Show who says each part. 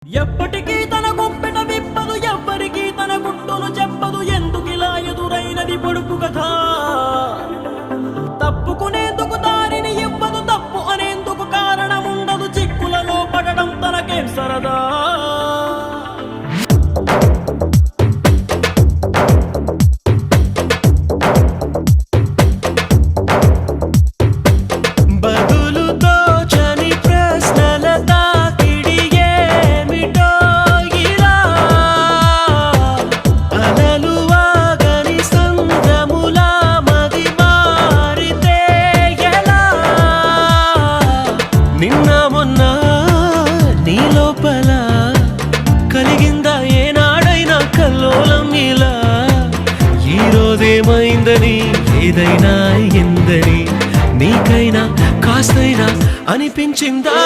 Speaker 1: ఎప్పటికీ తన గుప్పెట విప్పదు, ఎవ్వరికీ తన గుట్టును చెప్పదు. ఎందుకిలా ఎదురైనది పొడుపు కథ? తప్పుకునేందుకు దారిని ఇవ్వదు, తప్పు అనేందుకు కారణం ఉండదు. చిక్కులలో పడడం తనకేం సరదా?
Speaker 2: నిన్న మొన్న నీ లోపల కలిగిందా ఏనాడైనా కల్లోలం ఇలా? ఈ రోజేమైందని ఏదైనా ఎందని నీకైనా కాస్తైనా అనిపించిందా?